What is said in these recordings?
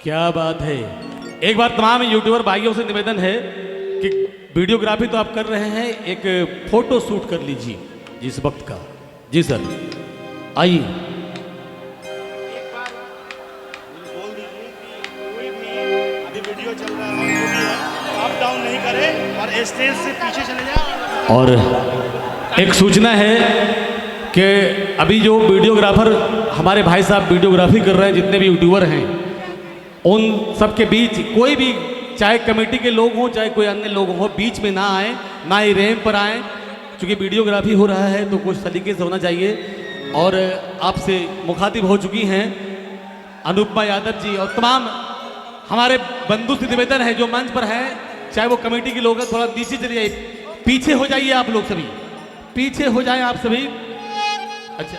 क्या बात है। एक बार तमाम यूट्यूबर भाइयों से निवेदन है कि वीडियोग्राफी तो आप कर रहे हैं, एक फोटो शूट कर लीजिए जिस वक्त का। जी सर आइए। एक बार बोल दीजिए कि कोई भी अभी वीडियो चल रहा है जो भी है अप डाउन नहीं करे और स्टेज से पीछे चले जाए। और एक सूचना है कि अभी जो वीडियोग्राफर हमारे भाई साहब वीडियोग्राफी कर रहे हैं, जितने भी यूट्यूबर हैं, उन सबके बीच कोई भी, चाहे कमेटी के लोग हों चाहे कोई अन्य लोग हों, बीच में ना आए, ना ही रैंप पर आए, क्योंकि वीडियोग्राफी हो रहा है तो कुछ तरीके से होना चाहिए। और आपसे मुखातिब हो चुकी हैं अनुपमा यादव जी, और तमाम हमारे बंधु से निवेदन है जो मंच पर हैं, चाहे वो कमेटी के लोग हैं, थोड़ा नीचे चले जाइए, पीछे हो जाइए आप लोग सभी, पीछे हो जाएं आप सभी। अच्छा,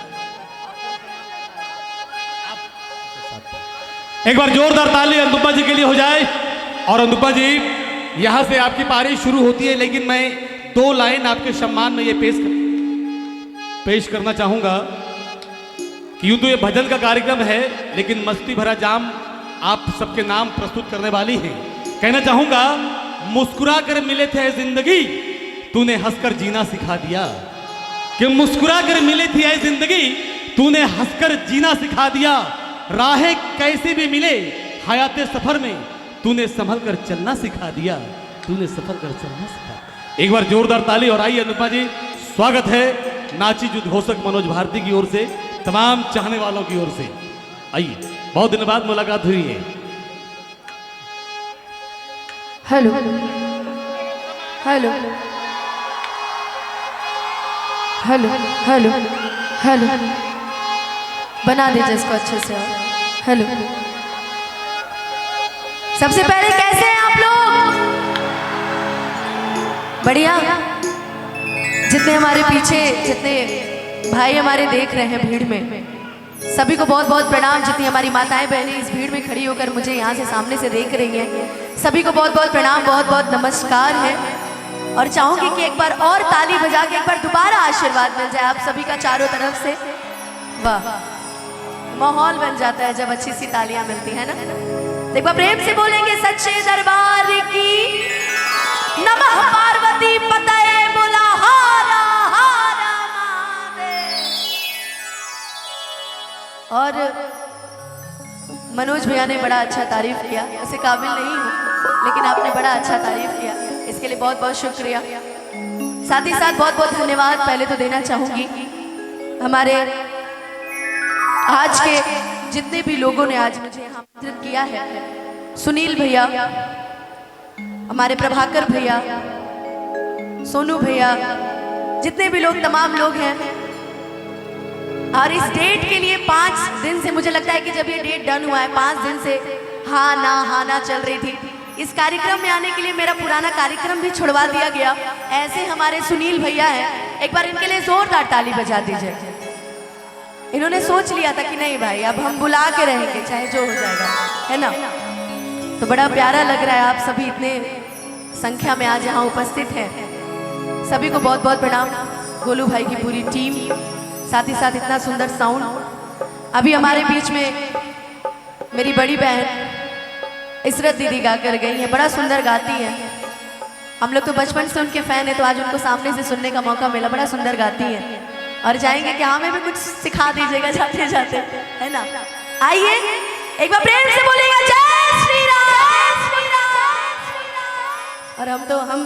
एक बार जोरदार ताली अनुपमा जी के लिए हो जाए। और अनुपमा जी, यहां से आपकी पारी शुरू होती है, लेकिन मैं 2 लाइन आपके सम्मान में ये पेश करना चाहूंगा कि यूं तो ये भजन का कार्यक्रम है, लेकिन मस्ती भरा जाम आप सबके नाम प्रस्तुत करने वाली हैं। कहना चाहूंगा, मुस्कुरा कर मिले थे जिंदगी, तूने हंसकर जीना सिखा दिया। कि मुस्कुरा कर मिले थी ऐ जिंदगी, तूने हंसकर जीना सिखा दिया। राहें कैसे भी मिले हयाते सफर में, तूने संभल कर चलना सिखा दिया, तूने सफर कर चलना सिखा। एक बार जोरदार ताली। और आइए अनुपमा जी, स्वागत है नाची उद्घोषक मनोज भारती की ओर से, तमाम चाहने वालों की ओर से। आइए, बहुत दिन बाद मुलाकात हुई है। Hello hello hello hello hello, बना दीजिए इसको अच्छे से। हेलो, सबसे पहले कैसे हैं आप लोग? बढ़िया। जितने हमारे पीछे, जितने भाई हमारे देख रहे हैं भीड़ में, सभी को बहुत बहुत प्रणाम। जितनी हमारी माताएं बहनें इस भीड़ में खड़ी होकर मुझे यहाँ से सामने से देख रही हैं, सभी को बहुत बहुत प्रणाम, बहुत बहुत नमस्कार है। और चाहूंगी कि एक बार और ताली बजा के एक बार दोबारा आशीर्वाद मिल जाए आप सभी का चारों तरफ से। वाह, माहौल बन जाता है जब अच्छी सी तालियां मिलती है ना। एक बार प्रेम से बोलेंगे सच्चे दरबार की नमः पार्वती पतये बोला हारा हारा महादेव। और मनोज भैया ने बड़ा अच्छा तारीफ किया, ऐसे काबिल नहीं हूँ लेकिन आपने बड़ा अच्छा तारीफ किया, इसके लिए बहुत बहुत शुक्रिया। साथ ही साथ बहुत बहुत धन्यवाद पहले तो देना चाहूंगी हमारे आज के जितने भी लोगों ने आज मुझे यहाँ आमंत्रित किया है। सुनील भैया, हमारे प्रभाकर भैया, सोनू भैया, जितने भी लोग, तमाम लोग हैं। और इस डेट के लिए 5 दिन से, मुझे लगता है कि जब ये डेट डन हुआ है, 5 दिन से हाँ ना चल रही थी। इस कार्यक्रम में आने के लिए मेरा पुराना कार्यक्रम भी छुड़वा दिया गया। ऐसे हमारे सुनील भैया हैं, एक बार इनके लिए जोरदार ताली बजा दीजिए। इन्होंने सोच लिया था कि नहीं भाई, अब हम बुला के रहेंगे चाहे जो हो जाएगा, है ना। तो बड़ा प्यारा लग रहा है आप सभी इतने संख्या में आज यहाँ उपस्थित हैं। सभी को बहुत बहुत प्रणाम, गोलू भाई की पूरी टीम, साथ ही साथ इतना सुंदर साउंड। अभी हमारे बीच में मेरी बड़ी बहन इसरत दीदी गा कर गई हैं, बड़ा सुंदर गाती हैं। हम लोग तो बचपन से उनके फैन हैं, तो आज उनको सामने से सुनने का मौका मिला, बड़ा सुंदर गाती हैं। और जाएंगे कि हमें भी कुछ सिखा दीजिएगा जाते जाते, है ना। आइए एक बार प्रेम से बोलेगा जय श्री राम। और हम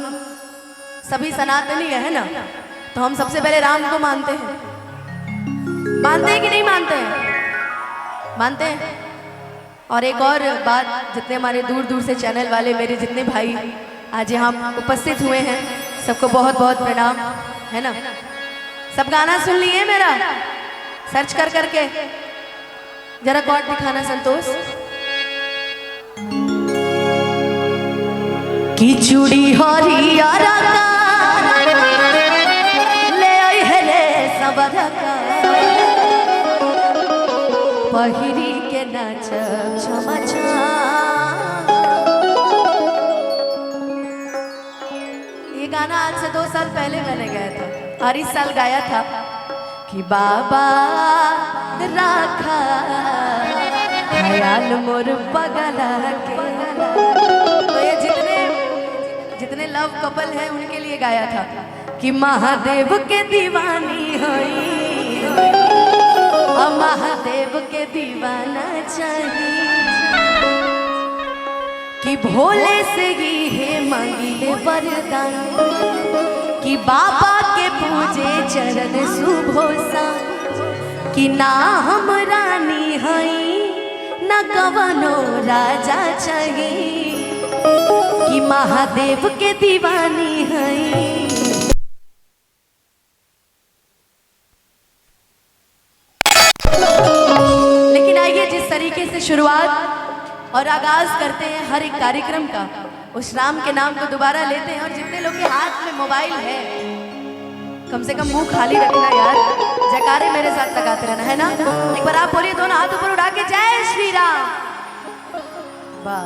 सभी सनातनी है ना, तो हम सबसे पहले राम को मानते हैं। मानते हैं कि नहीं मानते हैं? मानते हैं। और एक और बात, जितने हमारे दूर दूर से चैनल वाले मेरे जितने भाई आज यहाँ उपस्थित हुए हैं, सबको बहुत बहुत प्रणाम, है ना। सब गाना सुन लिए मेरा? सर्च कर करके जरा कॉर्ड दिखाना संतोष। की चूड़ी हरियर ले आई है रे सबरा का, पहिरी के नाच छमा छा। ये गाना आज से 2 साल पहले मैंने गाया था, और इस साल गाया था कि बाबा राखा ख्याल मोर पगला के। तो ये जितने जितने लव कपल हैं उनके लिए गाया था कि महादेव के दीवानी होई, और महादेव के दीवाना चाहिए, कि भोले से ही है मांगिले वरदान, कि बाबा के पूजे चरण सुभोसा, कि ना हम रानी हई ना कवनो राजा चाहिए, कि महादेव के दीवानी हई। लेकिन आइए जिस तरीके से शुरुआत और आगाज करते हैं हर एक कार्यक्रम का, उस राम के नाम को दोबारा लेते हैं। और जितने लोग के हाथ में मोबाइल है कम से कम मुंह खाली रखना यार, जयकारे मेरे साथ लगाते रहना, है ना। एक बार आप बोलिए दोनों हाथ ऊपर उठा के जय श्री राम। वाह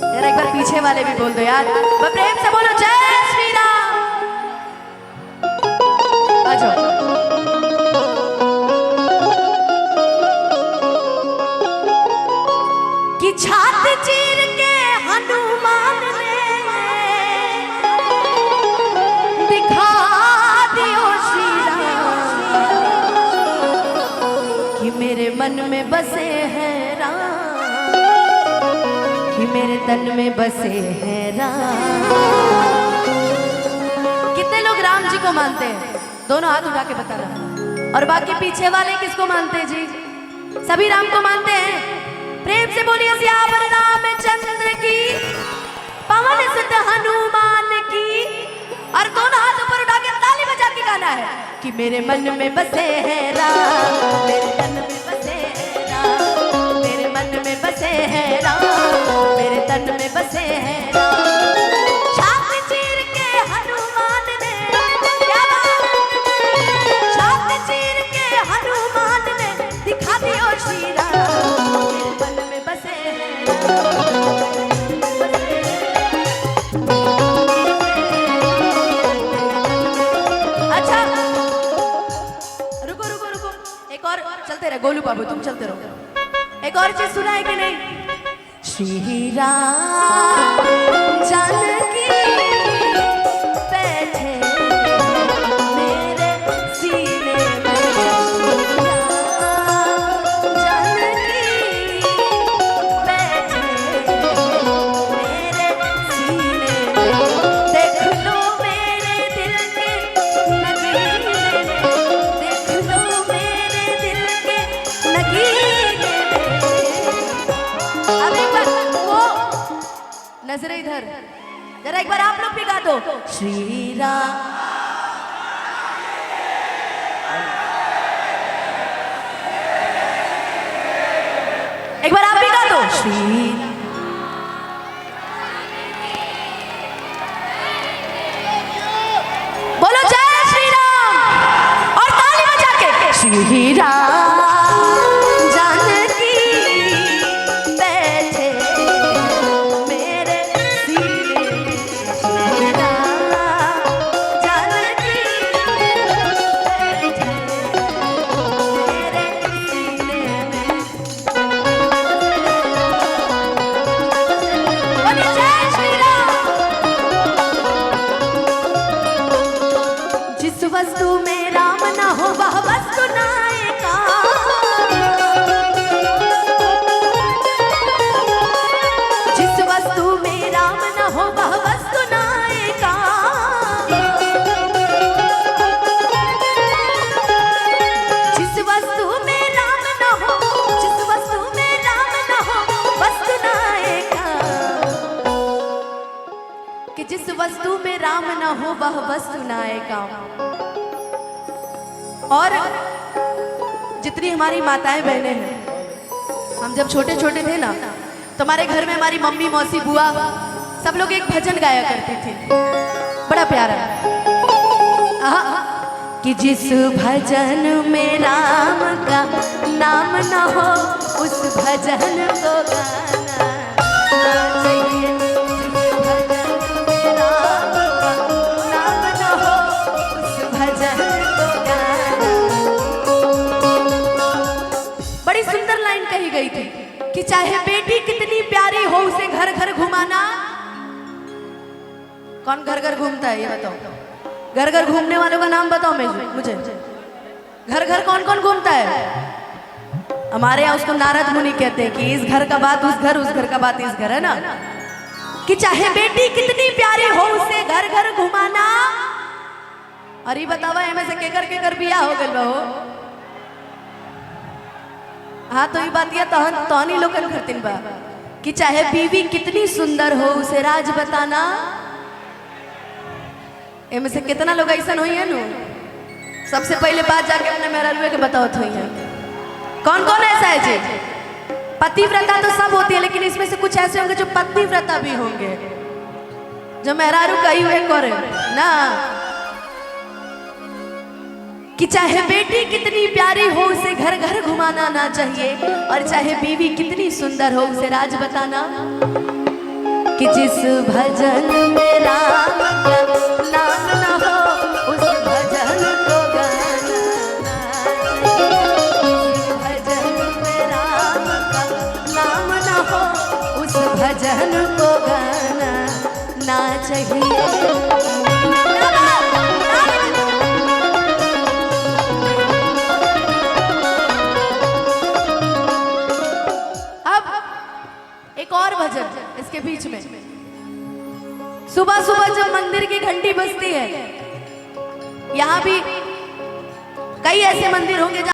यार, एक बार पीछे वाले भी बोल दो यार, प्रेम से बोलो जय श्री राम। आ जाओ। कि छात चीर के हनुमान ने दिखा दियो श्री राम, कि मेरे मन में बसे हैं राम, कि मेरे तन में बसे हैं राम। कितने लोग राम जी को मानते हैं? दोनों हाथ उठा के बताना। और बाकी पीछे वाले किसको मानते हैं जी? सभी राम को मानते हैं। प्रेम से बोलिए सियावर रामचंद्र की, पवन सुत हनुमान की। और दोनों हाथ ऊपर उठा के ताली बजा के गाना है कि मेरे मन में बसे हैं राम, मेरे तन में बसे हैं राम, मेरे मन में बसे हैं राम, मेरे तन में बसे हैं राम। छात चीर के हनुमान ने, क्या बात, छात चीर के हनुमान ने दिखा दियो श्री राम, मेरे मन में बसे हैं राम। अच्छा रुको रुको रुको, एक और चलते रहे। गोलू बाबू तुम चलते रहो। एक और चीज सुना है कि नहीं? श्री राम जानकी बैठे मेरे सीने में, श्री राम जानकी बैठे मेरे सीने में। देख लो मेरे दिल के नगीने में, देख लो मेरे दिल के नगीने में। अब एक बार वो नजरें इधर, जरा एक बार आप लोग भी गा दो श्री राम। एक बार आप भी गा दो श्री। बोलो जय श्री राम और ताली बजा के श्री राम जानकी बैठे मेरे सीने में, श्री राम जानकी बैठे मेरे सीने में। बोलिए जय श्री राम। जिस वस्तु में राम ना हो वह वस्तु नायका, जिस वस्तु में राम ना हो वह वस्तु नायका, जिस वस्तु में राम ना हो, जिस वस्तु में राम ना हो वस्तु नायका, कि जिस वस्तु में राम ना हो वह वस्तु नायका। और जितनी हमारी माताएं बहनें हैं, हम जब छोटे छोटे थे ना तो हमारे घर में हमारी मम्मी मौसी बुआ सब लोग एक भजन गाया करते थे, बड़ा प्यारा, कि जिस भजन में राम का नाम न हो उस भजन को गाना चाहिए। जिस भजन में राम का नाम न हो उस भजन को गाना। बड़ी सुंदर चाहे बेटी कितनी प्यारी हो उसे घर घर घुमाना। कौन घर घर घूमता है ये बताओ, घर घर घूमने वालों का नाम बताओ मुझे। घर घर कौन कौन घूमता है? हमारे यहाँ उसको नारद मुनि कहते हैं कि इस घर का बात उस घर का बात इस घर, है ना। कि चाहे बेटी कितनी प्यारी हो उसे घर घर घुमाना। अरे बतावा एमे से केकर बिया हो गइल बा हो। हाँ तो ये बात ये तहनी लोगन करतिन बा कि चाहे बीवी कितनी सुंदर हो उसे राज बताना। एमे से कितना लोग ऐसा हुई है नु। सबसे पहले बात जाके अपने मेहरारूए के बताओ हुई है। कौन कौन ऐसा है जी? पतिव्रता तो सब होती है, लेकिन इसमें से कुछ ऐसे होंगे जो पतिव्रता भी होंगे, जो मेहरारू कही हुए करे ना कि चाहे बेटी कितनी प्यारी हो उसे घर घर घुमाना ना चाहिए, और चाहे बीवी कितनी सुंदर हो उसे राज बताना। कि जिस भजन में राम का नाम न हो उस भजन को गाना ना चाहिए। जिस भजन में राम का नाम न हो उस भजन को गाना ना चाहिए। एक और भजन इसके बीच में, सुबह सुबह जब मंदिर की घंटी बजती है, यहाँ भी कई ऐसे मंदिर होंगे